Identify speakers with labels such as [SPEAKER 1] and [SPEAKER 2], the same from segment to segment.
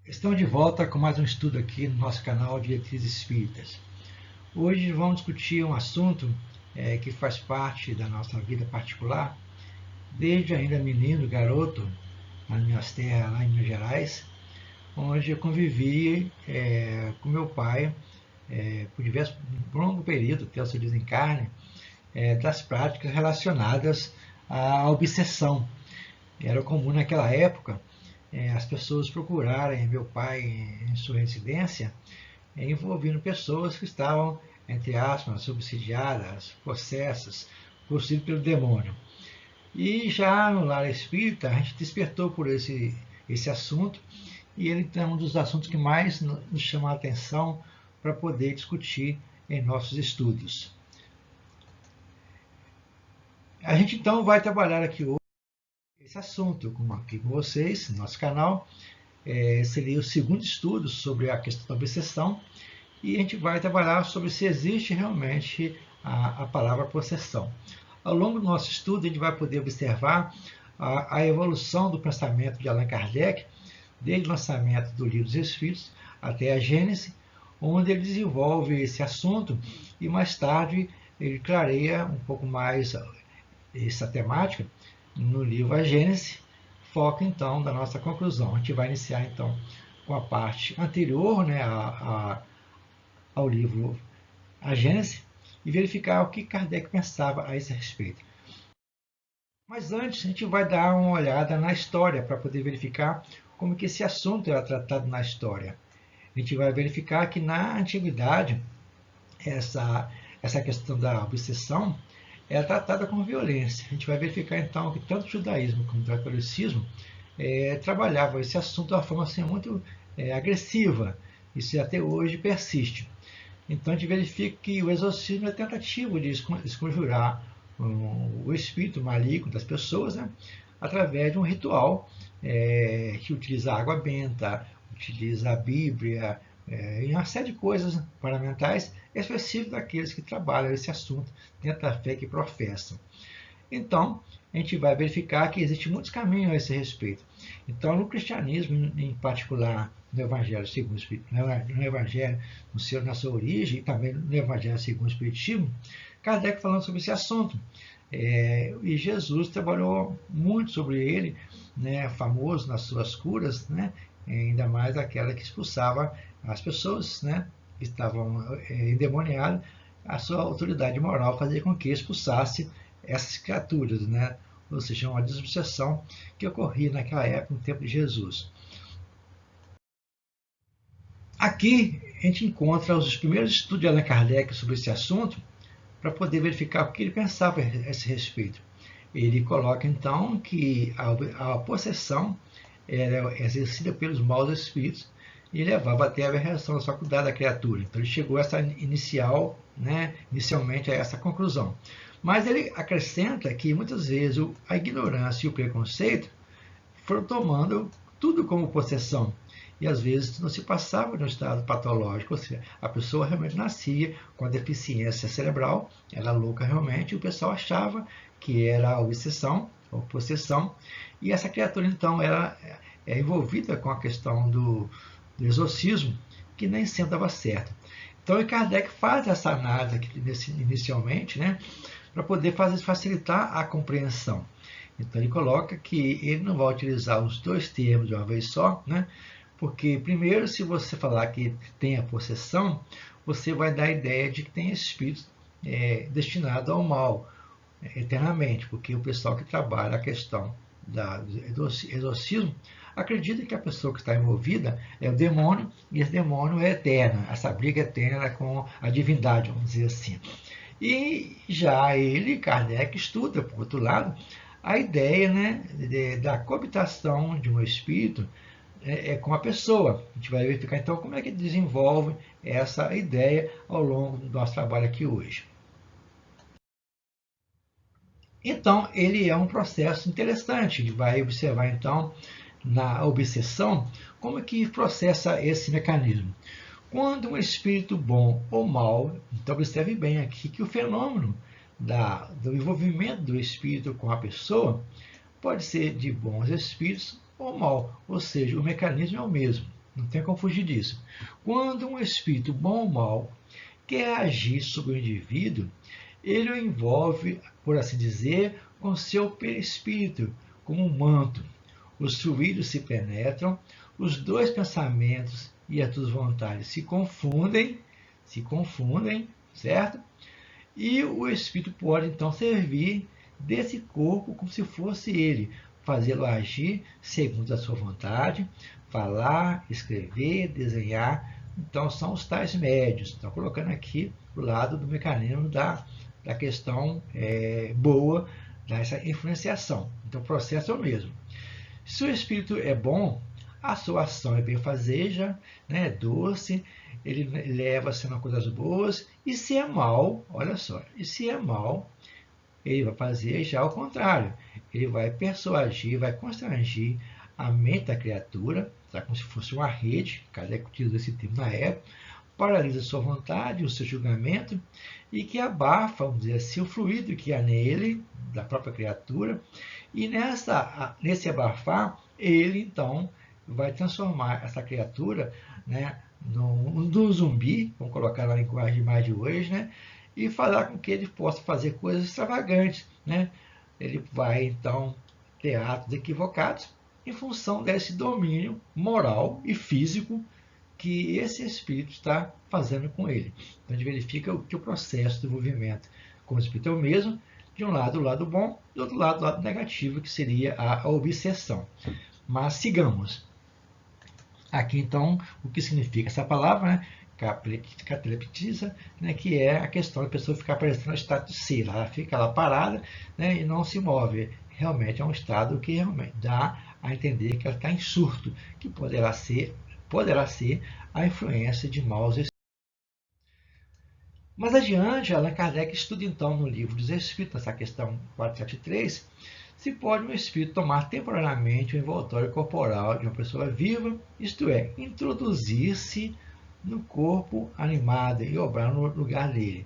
[SPEAKER 1] Estamos de volta com mais um estudo aqui no nosso canal Diretrizes Espíritas. Hoje vamos discutir um assunto que faz parte da nossa vida particular, desde ainda menino, garoto, nas minhas terras lá em Minas Gerais, onde eu convivi com meu pai por um longo período, até o seu desencarne, das práticas relacionadas à obsessão. Era comum naquela época as pessoas procurarem meu pai em sua residência, envolvendo pessoas que estavam, entre aspas, subsidiadas, possessas, possuídas pelo demônio. E já no lar espírita, a gente despertou por esse assunto, e ele é um dos assuntos que mais nos chama a atenção para poder discutir em nossos estudos. A gente então vai trabalhar aqui hoje esse assunto aqui com vocês, no nosso canal. Seria o segundo estudo sobre a questão da obsessão, e a gente vai trabalhar sobre se existe realmente a palavra possessão. Ao longo do nosso estudo, a gente vai poder observar a evolução do pensamento de Allan Kardec, desde o lançamento do Livro dos Espíritos até a Gênese, onde ele desenvolve esse assunto e mais tarde ele clareia um pouco mais essa temática no livro A Gênese, foco então da nossa conclusão. A gente vai iniciar então com a parte anterior, né, ao livro A Gênese, e verificar o que Kardec pensava a esse respeito. Mas antes, a gente vai dar uma olhada na história para poder verificar como que esse assunto era tratado na história. A gente vai verificar que na antiguidade essa questão da obsessão era tratada como violência. A gente vai verificar então que tanto o judaísmo como o catolicismo trabalhavam esse assunto de uma forma assim, muito agressiva. Isso até hoje persiste. Então a gente verifica que o exorcismo é a tentativa de desconjurar o espírito maligno das pessoas, né, através de um ritual que utiliza água benta, utiliza a Bíblia, e uma série de coisas parlamentares específicas daqueles que trabalham esse assunto dentro da fé que professam. Então, a gente vai verificar que existem muitos caminhos a esse respeito. Então, no cristianismo, em particular, no Evangelho segundo o Espiritismo, no Evangelho na sua origem, e também no Evangelho segundo o Espiritismo, Kardec falando sobre esse assunto. E Jesus trabalhou muito sobre ele, né, famoso nas suas curas, né, ainda mais aquela que expulsava as pessoas, né, que estavam endemoniadas. A sua autoridade moral fazia com que expulsasse essas criaturas, né? Ou seja, uma desobsessão que ocorria naquela época, no tempo de Jesus. Aqui a gente encontra os primeiros estudos de Allan Kardec sobre esse assunto, para poder verificar o que ele pensava a esse respeito. Ele coloca então que a possessão era exercida pelos maus espíritos e levava até a aberração da faculdade da criatura. Então ele chegou a inicialmente a essa conclusão. Mas ele acrescenta que muitas vezes a ignorância e o preconceito foram tomando tudo como possessão. E às vezes não se passava de um estado patológico, ou seja, a pessoa realmente nascia com a deficiência cerebral, era louca realmente, e o pessoal achava que era obsessão ou possessão, e essa criatura então era envolvida com a questão do exorcismo, que nem sempre dava certo. Então o Kardec faz essa análise aqui, inicialmente, né, para poder facilitar a compreensão. Então ele coloca que ele não vai utilizar os dois termos de uma vez só, né? Porque primeiro, se você falar que tem a possessão, você vai dar a ideia de que tem espírito destinado ao mal eternamente, porque o pessoal que trabalha a questão do exorcismo acredita que a pessoa que está envolvida é o demônio, e esse demônio é eterno, essa briga eterna com a divindade, vamos dizer assim. E já ele, Kardec, estuda, por outro lado, a ideia, né, da coabitação de um espírito com a pessoa. A gente vai verificar então como é que desenvolve essa ideia ao longo do nosso trabalho aqui hoje. Então, ele é um processo interessante. A gente vai observar então na obsessão como é que processa esse mecanismo. Quando um espírito bom ou mau, então observe bem aqui que o fenômeno do envolvimento do espírito com a pessoa pode ser de bons espíritos ou mal, ou seja, o mecanismo é o mesmo. Não tem como fugir disso. Quando um espírito bom ou mau quer agir sobre o indivíduo, ele o envolve, por assim dizer, com seu perispírito, como um manto. Os fluidos se penetram, os dois pensamentos e as duas vontades se confundem, certo? E o espírito pode então servir desse corpo como se fosse ele, fazê-lo agir segundo a sua vontade, falar, escrever, desenhar. Então são os tais médios. Estão colocando aqui do lado do mecanismo da questão boa, dessa influenciação. Então o processo é o mesmo. Se o espírito é bom, a sua ação é benfazeja, né, doce, ele leva a sendo coisas boas, e se é mal, olha só, e se é mal, ele vai fazer já o contrário. Ele vai persuadir, vai constrangir a mente da criatura, tá? Como se fosse uma rede, Kardec utilizou esse termo na época, paralisa a sua vontade, o seu julgamento, e que abafa, vamos dizer assim, o fluido que há nele, da própria criatura, e nesse abafar, ele então vai transformar essa criatura, né, num zumbi, vamos colocar na linguagem mais de hoje, né, e fazer com que ele possa fazer coisas extravagantes, né? Ele vai então ter atos equivocados em função desse domínio moral e físico que esse espírito está fazendo com ele. Então a gente verifica que o processo do movimento com o espírito é o mesmo, de um lado o lado bom, do outro lado o lado negativo, que seria a obsessão. Mas sigamos. Aqui então, o que significa essa palavra, né? Cataleptiza, né? Que é a questão da pessoa ficar parecendo no estado de ser. Ela fica lá parada, né? E não se move. Realmente é um estado que realmente dá a entender que ela está em surto, que poderá ser a influência de maus espíritos. Mais adiante, Allan Kardec estuda então no livro dos Espíritos, essa questão 473, se pode um espírito tomar temporariamente o envoltório corporal de uma pessoa viva, isto é, introduzir-se no corpo animado e obrar no lugar dele.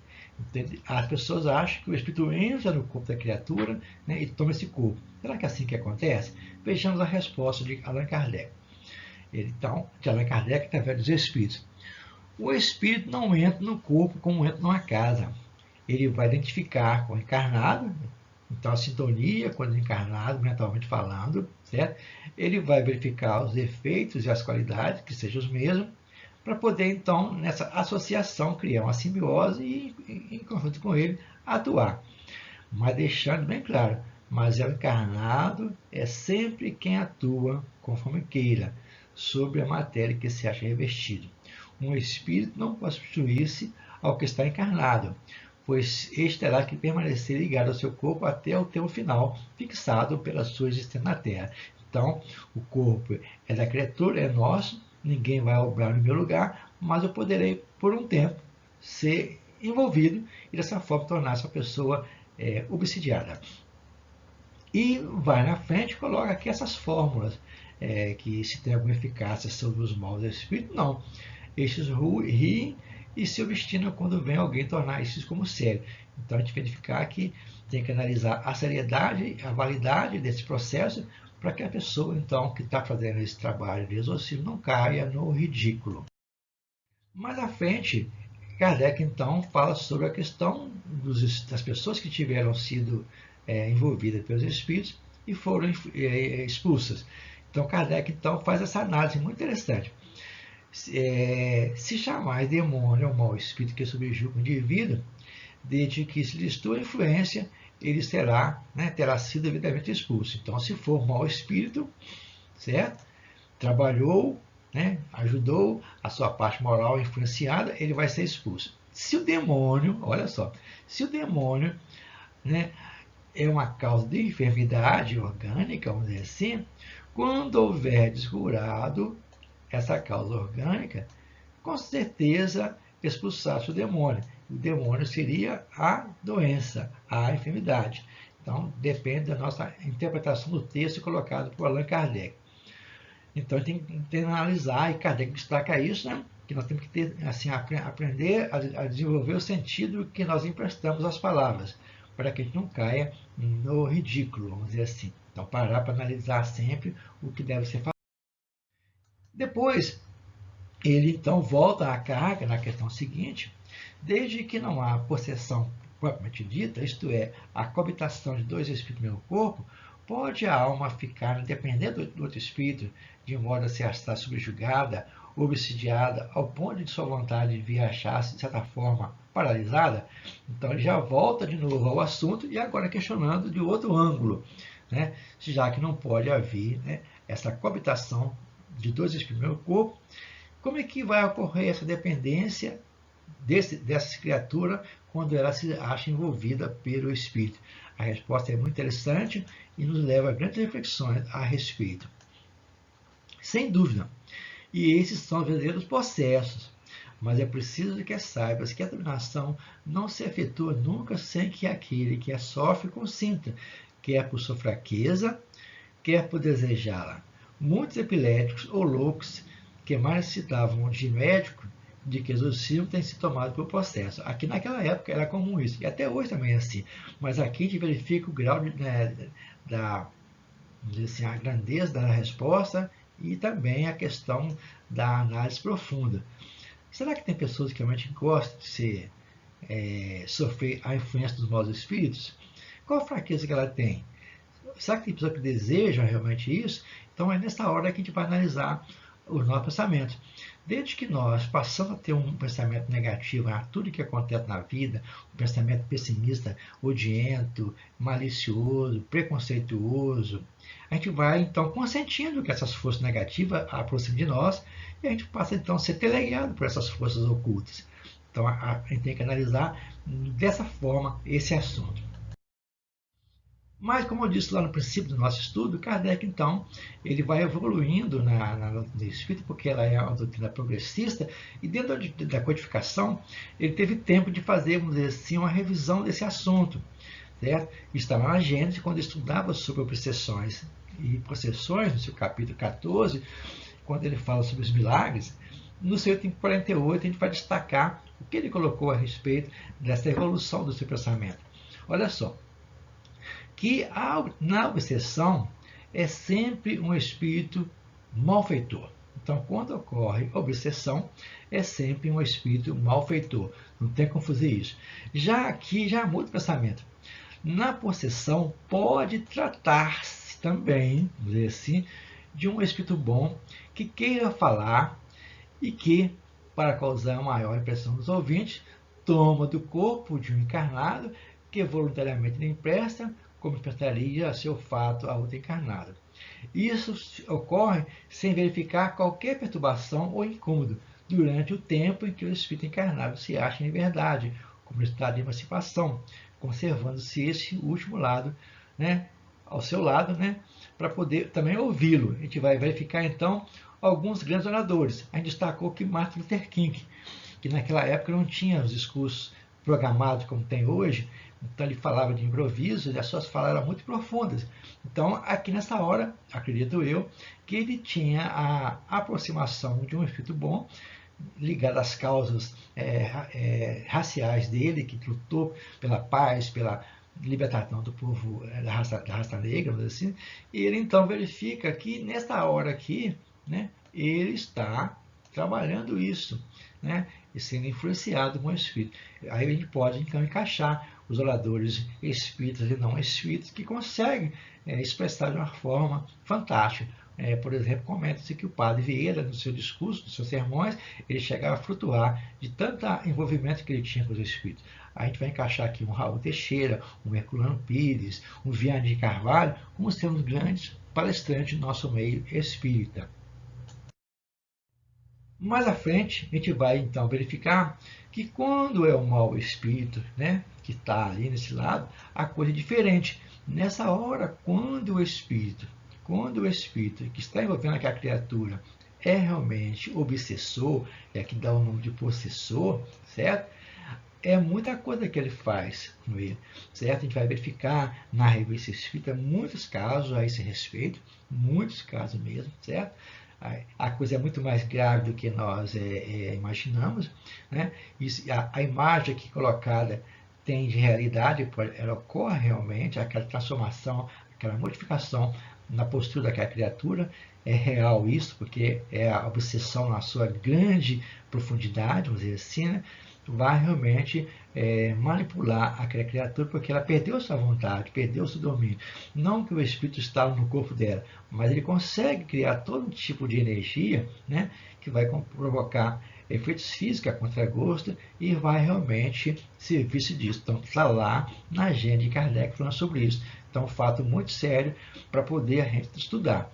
[SPEAKER 1] As pessoas acham que o espírito entra no corpo da criatura, né, e toma esse corpo. Será que é assim que acontece? Vejamos a resposta de Allan Kardec. Então, de Allan Kardec, através dos Espíritos. O espírito não entra no corpo como entra numa casa. Ele vai identificar com o encarnado, então a sintonia quando encarnado, mentalmente falando, certo? Ele vai verificar os efeitos e as qualidades, que sejam os mesmos, para poder então, nessa associação, criar uma simbiose e, em conjunto com ele, atuar. Mas deixando bem claro, mas é o encarnado, é sempre quem atua conforme queira, sobre a matéria que se acha revestido. Um espírito não pode substituir-se ao que está encarnado, pois este terá que permanecer ligado ao seu corpo até o tempo final, fixado pela sua existência na Terra. Então, o corpo é da criatura, é nosso, ninguém vai obrar no meu lugar, mas eu poderei, por um tempo, ser envolvido e dessa forma tornar essa pessoa obsidiada. E vai na frente e coloca aqui essas fórmulas, que se tem alguma eficácia sobre os maus espíritos, não. Estes riem e se obstinam quando vem alguém tornar isso como sério. Então a gente verificar que tem que analisar a seriedade, a validade desse processo, para que a pessoa então que está fazendo esse trabalho de exorcismo não caia no ridículo. Mais à frente, Kardec então fala sobre a questão das pessoas que tiveram sido envolvidas pelos espíritos e foram expulsas. Então Kardec então faz essa análise muito interessante. Se chamais demônio ou mau espírito que subjuga o indivíduo, desde que se lhes tua influência, ele terá sido devidamente expulso. Então, se for mau espírito, certo? Trabalhou, ajudou a sua parte moral influenciada, ele vai ser expulso. Se o demônio, olha só, se o demônio é uma causa de enfermidade orgânica, vamos dizer assim, quando houver descurado essa causa orgânica, com certeza expulsasse o demônio. O demônio seria a doença, a enfermidade. Então, depende da nossa interpretação do texto colocado por Allan Kardec. Então, tem que analisar, e Kardec destaca isso, que nós temos que ter, assim, aprender a desenvolver o sentido que nós emprestamos às palavras, para que a gente não caia no ridículo, vamos dizer assim. Então, parar para analisar sempre o que deve ser falado. Depois, ele então volta à carga na questão seguinte, desde que não há possessão propriamente dita, isto é, a coabitação de dois espíritos no mesmo corpo, pode a alma ficar dependendo do outro espírito, de modo a se estar subjugada, obsidiada, ao ponto de sua vontade viajar, de certa forma, paralisada? Então ele já volta de novo ao assunto e agora questionando de outro ângulo, né? Já que não pode haver, né, essa coabitação de dois espíritos no mesmo corpo, como é que vai ocorrer essa dependência dessa criatura quando ela se acha envolvida pelo espírito? A resposta é muito interessante e nos leva a grandes reflexões a respeito. Sem dúvida, e esses são os verdadeiros processos, mas é preciso que saibas que a dominação não se efetua nunca sem que aquele que a sofre consinta, quer por sua fraqueza, quer por desejá-la. Muitos epiléticos ou loucos que mais necessitavam de médico de que exorcismo tem sido tomado pelo processo. Aqui naquela época era comum isso, e até hoje também é assim. Mas aqui a gente verifica o grau assim, a grandeza da resposta e também a questão da análise profunda. Será que tem pessoas que realmente gostam de sofrer a influência dos maus espíritos? Qual a fraqueza que ela tem? Será que tem pessoas que desejam realmente isso? Então é nessa hora que a gente vai analisar os nossos pensamentos. Desde que nós passamos a ter um pensamento negativo a tudo que acontece na vida, um pensamento pessimista, odiento, malicioso, preconceituoso, a gente vai então consentindo que essas forças negativas aproximem de nós e a gente passa então a ser teleguiado por essas forças ocultas. Então a gente tem que analisar dessa forma esse assunto. Mas, como eu disse lá no princípio do nosso estudo, Kardec, então, ele vai evoluindo na doutrina espírita, porque ela é uma doutrina progressista, e dentro da codificação, ele teve tempo de fazer, vamos dizer assim, uma revisão desse assunto. Certo? Estava na Gênesis, quando estudava sobre obsessões e possessões, no seu capítulo 14, quando ele fala sobre os milagres, no seu item 48, a gente vai destacar o que ele colocou a respeito dessa evolução do seu pensamento. Olha só, que na obsessão é sempre um espírito malfeitor. Então, quando ocorre obsessão, é sempre um espírito malfeitor. Não tem como fazer isso. Já aqui, já muda o pensamento. Na possessão, pode tratar-se também, vamos dizer assim, de um espírito bom que queira falar e que, para causar maior impressão dos ouvintes, toma do corpo de um encarnado que voluntariamente lhe empresta, como emprestaria seu fato a outro encarnado. Isso ocorre sem verificar qualquer perturbação ou incômodo durante o tempo em que o espírito encarnado se acha em liberdade, como estado de emancipação, conservando-se esse último lado, né, ao seu lado, né, para poder também ouvi-lo. A gente vai verificar então alguns grandes oradores. A gente destacou que Martin Luther King, que naquela época não tinha os discursos programados como tem hoje, então ele falava de improviso e as suas falas eram muito profundas. Então, aqui nessa hora, acredito eu, que ele tinha a aproximação de um espírito bom, ligado às causas raciais dele, que lutou pela paz, pela libertação do povo da raça negra, vamos dizer assim, e ele então verifica que nesta hora aqui, né, ele está trabalhando isso, né, e sendo influenciado com o espírito. Aí a gente pode então encaixar os oradores espíritas e não espíritas que conseguem expressar de uma forma fantástica. Por exemplo, comenta-se que o padre Vieira, no seu discurso, nos seus sermões, ele chegava a flutuar de tanto envolvimento que ele tinha com os espíritos. A gente vai encaixar aqui um Raul Teixeira, um Herculano Pires, um Vianney de Carvalho, como sendo grandes palestrantes do nosso meio espírita. Mais à frente, a gente vai então verificar que quando é o mau espírito, né, que está ali nesse lado, a coisa é diferente. Nessa hora, quando o espírito que está envolvendo aquela criatura é realmente obsessor, é que dá o nome de possessor, certo? É muita coisa que ele faz com ele, certo? A gente vai verificar na revista espírita muitos casos a esse respeito, muitos casos mesmo, certo? A coisa é muito mais grave do que nós imaginamos, né? Isso, a imagem aqui colocada tem de realidade, ela ocorre realmente, aquela transformação, aquela modificação na postura daquela criatura. É real isso, porque é a obsessão na sua grande profundidade, vamos dizer assim, né? Vai realmente manipular aquela criatura, porque ela perdeu sua vontade, perdeu seu domínio. Não que o espírito estava no corpo dela, mas ele consegue criar todo tipo de energia, né, que vai provocar efeitos físicos a contragosto e vai realmente servir-se disso. Então, está lá na agenda de Kardec falando sobre isso. Então, um fato muito sério para poder a gente estudar.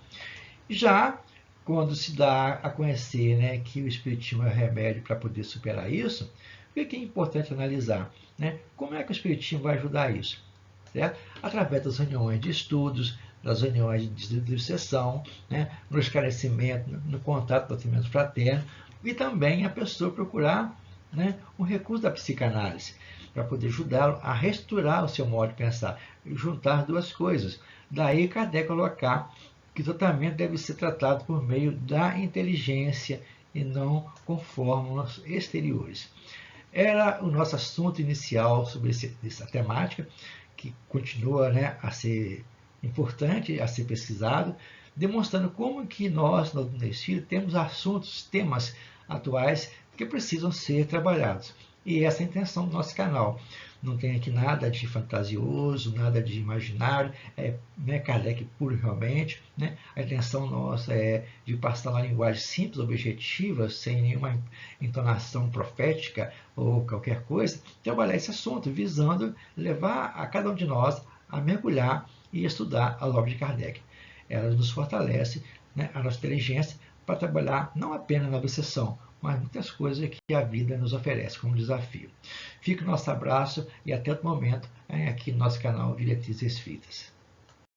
[SPEAKER 1] Já quando se dá a conhecer, né, que o Espiritismo é o remédio para poder superar isso, o que é importante analisar? Né? Como é que o Espiritismo vai ajudar isso? Certo? Através das reuniões de estudos, das reuniões de sessão, né, no esclarecimento, no contato, no atendimento fraterno, e também a pessoa procurar, né, um recurso da psicanálise, para poder ajudá-lo a restaurar o seu modo de pensar, juntar duas coisas. Daí Kardec colocar que o tratamento deve ser tratado por meio da inteligência e não com fórmulas exteriores. Era o nosso assunto inicial sobre essa temática, que continua, né, a ser importante, a ser pesquisado, demonstrando como que nós, no Espírito, temos assuntos, temas atuais que precisam ser trabalhados. E essa é a intenção do nosso canal. Não tem aqui nada de fantasioso, nada de imaginário, né, Kardec puro realmente. Né? A intenção nossa é de passar uma linguagem simples, objetiva, sem nenhuma entonação profética ou qualquer coisa, trabalhar esse assunto, visando levar a cada um de nós a mergulhar e estudar a obra de Kardec. Ela nos fortalece, né, a nossa inteligência para trabalhar não apenas na obsessão, mas muitas coisas que a vida nos oferece como desafio. Fica o nosso abraço e até outro momento aqui no nosso canal Diretrizes Espíritas.